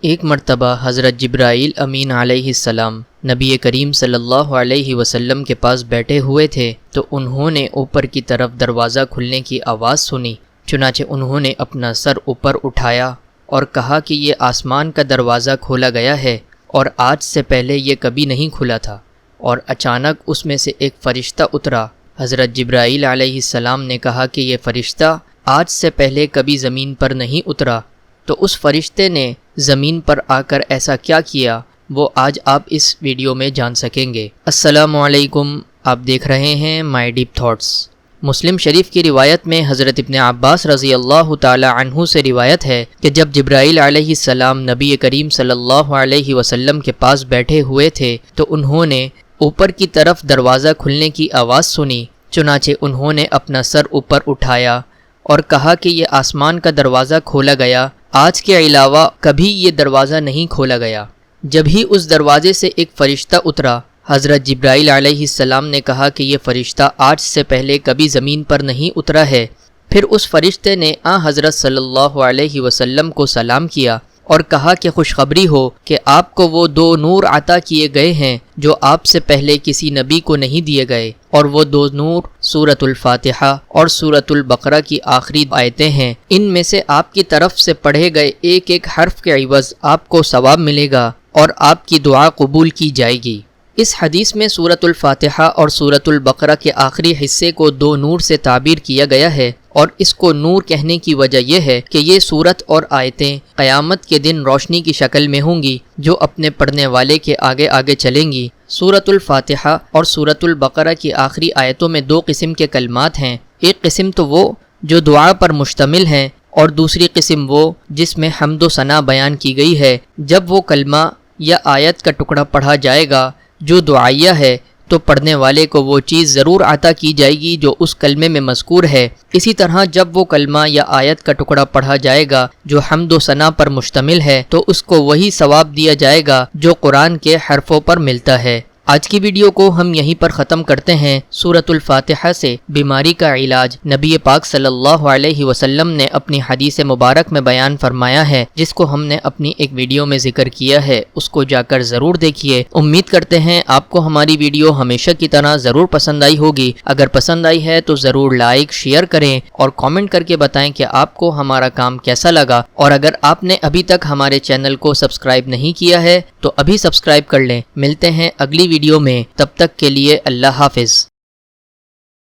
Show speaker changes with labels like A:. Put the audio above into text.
A: ایک مرتبہ حضرت جبرائیل امین علیہ السلام نبی کریم صلی اللہ علیہ وسلم کے پاس بیٹھے ہوئے تھے تو انہوں نے اوپر کی طرف دروازہ کھلنے کی آواز سنی۔ چنانچہ انہوں نے اپنا سر اوپر اٹھایا اور کہا کہ یہ آسمان کا دروازہ کھولا گیا ہے اور آج سے پہلے یہ کبھی نہیں کھلا تھا، اور اچانک اس میں سے ایک فرشتہ اترا۔ حضرت جبرائیل علیہ السلام نے کہا کہ یہ فرشتہ آج سے پہلے کبھی زمین پر نہیں اترا، تو اس فرشتے نے زمین پر آ کر ایسا کیا کیا وہ آج آپ اس ویڈیو میں جان سکیں گے۔ السلام علیکم، آپ دیکھ رہے ہیں مائی ڈیپ تھاٹس۔ مسلم شریف کی روایت میں حضرت ابن عباس رضی اللہ تعالی عنہ سے روایت ہے کہ جب جبرائیل علیہ السلام نبی کریم صلی اللہ علیہ وسلم کے پاس بیٹھے ہوئے تھے تو انہوں نے اوپر کی طرف دروازہ کھلنے کی آواز سنی۔ چنانچہ انہوں نے اپنا سر اوپر اٹھایا اور کہا کہ یہ آسمان کا دروازہ کھولا گیا، آج کے علاوہ کبھی یہ دروازہ نہیں کھولا گیا۔ جب ہی اس دروازے سے ایک فرشتہ اترا، حضرت جبرائیل علیہ السلام نے کہا کہ یہ فرشتہ آج سے پہلے کبھی زمین پر نہیں اترا ہے۔ پھر اس فرشتے نے حضرت صلی اللہ علیہ وسلم کو سلام کیا اور کہا کہ خوشخبری ہو کہ آپ کو وہ 2 نور عطا کیے گئے ہیں جو آپ سے پہلے کسی نبی کو نہیں دیے گئے، اور وہ 2 نور سورۃ الفاتحہ اور سورۃ البقرہ کی آخری آیتیں ہیں۔ ان میں سے آپ کی طرف سے پڑھے گئے ایک ایک حرف کے عوض آپ کو ثواب ملے گا اور آپ کی دعا قبول کی جائے گی۔ اس حدیث میں سورۃ الفاتحہ اور سورۃ البقرہ کے آخری حصے کو 2 نور سے تعبیر کیا گیا ہے، اور اس کو نور کہنے کی وجہ یہ ہے کہ یہ سورت اور آیتیں قیامت کے دن روشنی کی شکل میں ہوں گی جو اپنے پڑھنے والے کے آگے آگے چلیں گی۔ سورۃ الفاتحہ اور سورۃ البقرہ کی آخری آیتوں میں 2 قسم کے کلمات ہیں۔ ایک قسم تو وہ جو دعا پر مشتمل ہیں، اور دوسری قسم وہ جس میں حمد و ثنا بیان کی گئی ہے۔ جب وہ کلمہ یا آیت کا ٹکڑا پڑھا جائے گا جو دعائیہ ہے تو پڑھنے والے کو وہ چیز ضرور عطا کی جائے گی جو اس کلمے میں مذکور ہے۔ اسی طرح جب وہ کلمہ یا آیت کا ٹکڑا پڑھا جائے گا جو حمد و ثنا پر مشتمل ہے تو اس کو وہی ثواب دیا جائے گا جو قرآن کے حرفوں پر ملتا ہے۔ آج کی ویڈیو کو ہم یہیں پر ختم کرتے ہیں۔ سورۃ الفاتحہ سے بیماری کا علاج نبی پاک صلی اللہ علیہ وسلم نے اپنی حدیث مبارک میں بیان فرمایا ہے، جس کو ہم نے اپنی ایک ویڈیو میں ذکر کیا ہے، اس کو جا کر ضرور دیکھیے۔ امید کرتے ہیں آپ کو ہماری ویڈیو ہمیشہ کی طرح ضرور پسند آئی ہوگی۔ اگر پسند آئی ہے تو ضرور لائک، شیئر کریں اور کامنٹ کر کے بتائیں کہ آپ کو ہمارا کام کیسا لگا، اور اگر آپ نے ابھی تک ہمارے چینل کو سبسکرائب نہیں کیا ہے تو ابھی سبسکرائب کر لیں۔ ملتے ہیں اگلی ویڈیو میں، تب تک کے لیے اللہ حافظ۔